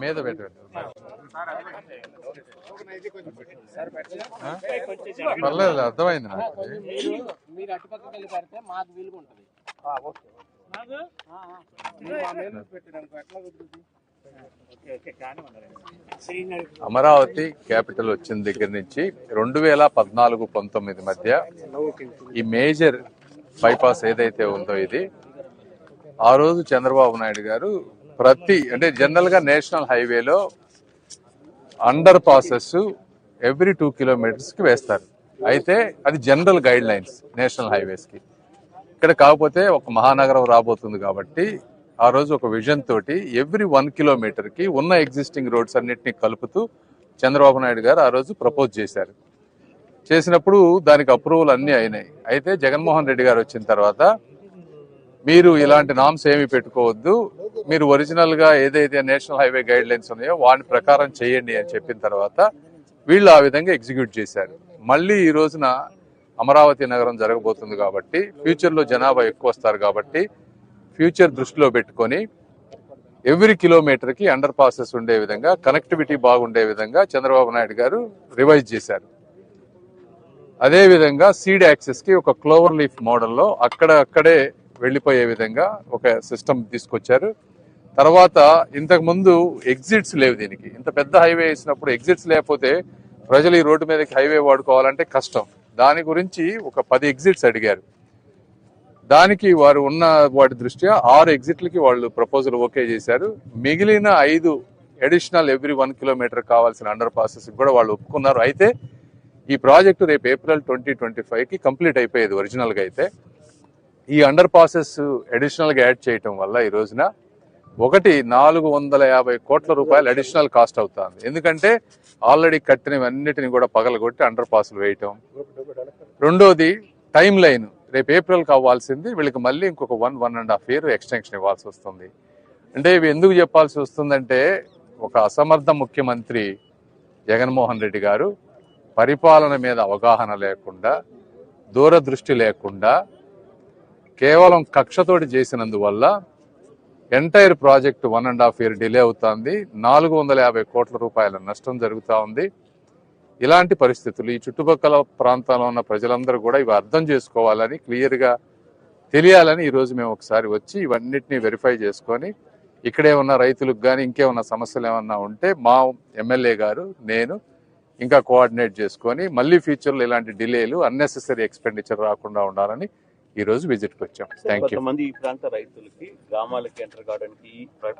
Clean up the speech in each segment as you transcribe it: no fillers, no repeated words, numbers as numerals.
మీద పెట్టండి. పర్లేదు, అర్థమైంది నాకు. అమరావతి క్యాపిటల్ వచ్చిన దగ్గర నుంచి 2014-19 మధ్య ఈ మేజర్ బైపాస్ ఏదైతే ఉందో ఇది ఆ రోజు చంద్రబాబు నాయుడు గారు అంటే జనరల్ గా నేషనల్ హైవేలో అండర్ పాసెస్ ఎవ్రీ 2 kilometers కి వేస్తారు. అయితే అది general guide lines national highways కి. ఇక్కడ కాకపోతే ఒక మహానగరం రాబోతుంది కాబట్టి ఆ రోజు ఒక విజన్ తోటి ఎవ్రీ 1 kilometer కి ఉన్న ఎగ్జిస్టింగ్ రోడ్స్ అన్నిటినీ కలుపుతూ చంద్రబాబు నాయుడు గారు ఆ రోజు ప్రపోజ్ చేశారు. చేసినప్పుడు దానికి అప్రూవల్ అన్ని అయినాయి. అయితే జగన్మోహన్ రెడ్డి గారు వచ్చిన తర్వాత మీరు ఇలాంటి నామ్స్ ఏమి పెట్టుకోవద్దు, మీరు ఒరిజినల్ గా ఏదైతే నేషనల్ హైవే గైడ్ లైన్స్ ఉన్నాయో వాటి ప్రకారం చేయండి అని చెప్పిన తర్వాత వీళ్ళు ఆ విధంగా ఎగ్జిక్యూట్ చేశారు. మళ్ళీ ఈ రోజున అమరావతి నగరం జరగబోతుంది కాబట్టి ఫ్యూచర్ లో జనాభా ఎక్కువ వస్తారు కాబట్టి ఫ్యూచర్ దృష్టిలో పెట్టుకొని ఎవ్రీ కిలోమీటర్ కి అండర్ పాసెస్ ఉండే విధంగా, కనెక్టివిటీ బాగుండే విధంగా చంద్రబాబు నాయుడు గారు రివైజ్ చేశారు. అదే విధంగా సీడ్ యాక్సెస్ కి ఒక క్లోవర్ లీఫ్ మోడల్లో అక్కడే వెళ్లిపోయే విధంగా ఒక సిస్టమ్ తీసుకొచ్చారు. తర్వాత ఇంతకు ముందు ఎగ్జిట్స్ లేవు దీనికి. ఇంత పెద్ద హైవే వేసినప్పుడు ఎగ్జిట్స్ లేకపోతే ప్రజలు ఈ రోడ్డు మీదకి హైవే వాడుకోవాలంటే కష్టం. దాని గురించి ఒక 10 ఎగ్జిట్స్ అడిగారు. దానికి వారు ఉన్న వాటి దృష్ట్యా 6 ఎగ్జిట్లకి వాళ్ళు ప్రపోజల్ ఓకే చేశారు. మిగిలిన 5 అడిషనల్ ఎవ్రీ 1 kilometer కావాల్సిన అండర్ పాసెస్ కూడా వాళ్ళు ఒప్పుకున్నారు. అయితే ఈ ప్రాజెక్టు రేపు April 2025కి కంప్లీట్ అయిపోయేది ఒరిజినల్ గా. అయితే ఈ అండర్ పాసెస్ అడిషనల్ గా యాడ్ చేయటం వల్ల ఈ రోజున 450 కోట్ల రూపాయలు అడిషనల్ కాస్ట్ అవుతుంది. ఎందుకంటే ఆల్రెడీ కట్టినవన్నిటిని కూడా పగలగొట్టి అండర్ పాసులు వేయటం. రెండోది టైం లైన్, రేపు ఏప్రిల్కి అవ్వాల్సింది వీళ్ళకి మళ్ళీ ఇంకొక 1.5 year ఎక్స్టెన్షన్ ఇవ్వాల్సి వస్తుంది. అంటే ఇవి ఎందుకు చెప్పాల్సి వస్తుందంటే ఒక అసమర్థ ముఖ్యమంత్రి జగన్మోహన్ రెడ్డి గారు పరిపాలన మీద అవగాహన లేకుండా, దూరదృష్టి లేకుండా, కేవలం కక్షతోటి చేసినందువల్ల ఎంటైర్ ప్రాజెక్టు 1.5 year డిలే అవుతుంది. 450 కోట్ల రూపాయల నష్టం జరుగుతూ ఉంది. ఇలాంటి పరిస్థితులు ఈ చుట్టుపక్కల ప్రాంతాల్లో ఉన్న ప్రజలందరూ కూడా ఇవి అర్థం చేసుకోవాలని, క్లియర్ గా తెలియాలని ఈరోజు మేము ఒకసారి వచ్చి ఇవన్నిటిని వెరిఫై చేసుకొని ఇక్కడే ఉన్న రైతులకు కానీ ఇంకేమన్నా సమస్యలు ఏమన్నా ఉంటే మా ఎమ్మెల్యే గారు, నేను ఇంకా కోఆర్డినేట్ చేసుకొని మళ్ళీ ఫ్యూచర్లో ఇలాంటి డిలేలు, అన్నెసెసరీ ఎక్స్పెండిచర్ రాకుండా ఉండాలని ఈ రోజు విజిట్ కి వచ్చాం. Thank you. కొంతమంది ఈ ప్రాంత రైతులకి గ్రామాలకి ఎంటర్ కావడానికి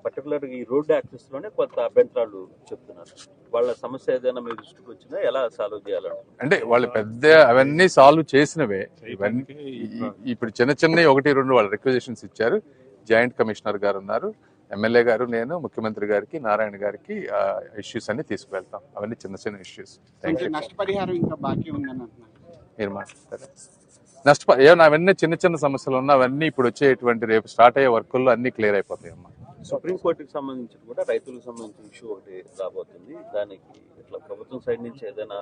పర్టికులర్ ఈ రోడ్డు యాక్సెస్ లోనే కొంత అభ్యంతరాలు చెప్తున్నారు. వాళ్ళ సమస్య ఏదైనా మీ దృష్టికి వచ్చినా ఎలా సాల్వ్ చేయాలని? అంటే వాళ్ళు పెద్ద అవన్నీ సాల్వ్ చేసినవే. ఇవన్నీ ఇప్పుడు చిన్న 1-2 వాళ్ళు రిక్వెజిషన్స్ ఇచ్చారు. జాయింట్ కమిషనర్ గారు ఉన్నారు, ఎమ్మెల్యే గారు, నేను ముఖ్యమంత్రి గారికి, నారాయణ గారికి ఇష్యూస్ అన్ని తీసుకువెళ్తాం. అవన్నీ చిన్న ఇష్యూస్. Thank you. నష్టపరిహారం ఇంకా బాకీ ఉందని మీరు మాట్లాడతారు. ఏమన్నా అవన్నీ చిన్న సమస్యలు ఉన్నా అవన్నీ ఇప్పుడు వచ్చేటువంటి రేపు స్టార్ట్ అయ్యే వర్కుల్లో అన్ని క్లియర్ అయిపోతాయి అమ్మా. సుప్రీంకోర్టుకి సంబంధించి కూడా రైతులకు సంబంధించిన ఇష్యూ ఒకటి రాబోతుంది. దానికి ఇట్లా ప్రభుత్వం సైడ్ నుంచి ఏదైనా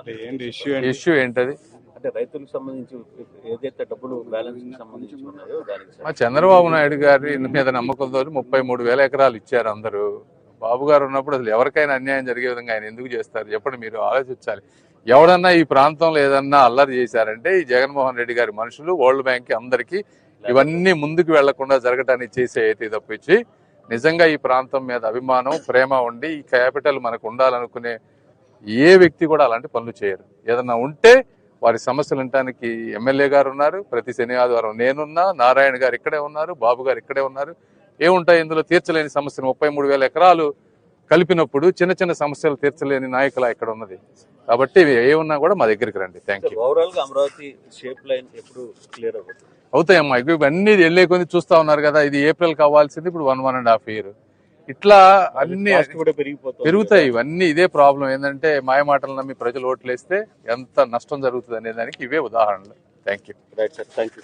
ఇష్యూ ఏంటది? అంటే రైతులకు సంబంధించి ఏదైతే డబ్బులు బ్యాలెన్స్ కి సంబంధించి ఉన్నాయో దానికి చంద్రబాబు నాయుడు గారి మీద నమ్మకంతో 33,000 ఎకరాలు ఇచ్చారు అందరూ. బాబు గారు ఉన్నప్పుడు అసలు ఎవరికైనా అన్యాయం జరిగే విధంగా ఆయన ఎందుకు చేస్తారు చెప్పండి? మీరు ఆలోచించాలి. ఎవడన్నా ఈ ప్రాంతంలో ఏదన్నా అల్లరి చేశారంటే ఈ జగన్మోహన్ రెడ్డి గారి మనుషులు, వరల్డ్ బ్యాంక్ కి అందరికీ ఇవన్నీ ముందుకు వెళ్లకుండా జరగటానికి చేసే అయితే తప్పించి నిజంగా ఈ ప్రాంతం మీద అభిమానం, ప్రేమ ఉండి ఈ క్యాపిటల్ మనకు ఉండాలనుకునే ఏ వ్యక్తి కూడా అలాంటి పనులు చేయరు. ఏదన్నా ఉంటే వారి సమస్యలు వినడానికి ఎమ్మెల్యే గారు ఉన్నారు, ప్రతి శని ఆదివారం నేనున్నా, నారాయణ గారు ఇక్కడే ఉన్నారు, బాబు గారు ఇక్కడే ఉన్నారు. ఏముంటాయి ఇందులో? తీర్చలేని సమస్యలు 33,000 ఎకరాలు కలిపినప్పుడు చిన్న సమస్యలు తీర్చలేని నాయకుల ఇక్కడ ఉన్నది. కాబట్టి ఏమున్నా కూడా మా దగ్గరికి రండి. Thank you. ఓవరాల్ గా అమరావతి షేప్ లైన్ ఎప్పుడు క్లియర్ అవుతాయమ్మా. ఇవన్నీ వెళ్ళే కొన్ని చూస్తా ఉన్నారు కదా. ఇది ఏప్రిల్ కావాల్సింది ఇప్పుడు 1.5 year. ఇట్లా అన్ని పెరుగుతాయి. ఇవన్నీ ఇదే ప్రాబ్లం. ఏంటంటే మాయమాటలు నమ్మి ప్రజలు ఓట్లేస్తే ఎంత నష్టం జరుగుతుంది అనే దానికి ఇవే ఉదాహరణలు. Thank you.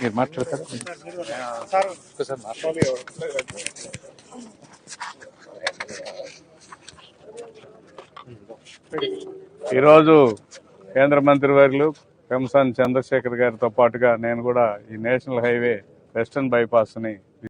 మీరు మాట్లాడతారు. ఈరోజు కేంద్ర మంత్రివర్యులు పెంసాని చంద్రశేఖర్ గారితో పాటుగా నేను కూడా ఈ నేషనల్ హైవే వెస్టర్న్ బైపాస్ ని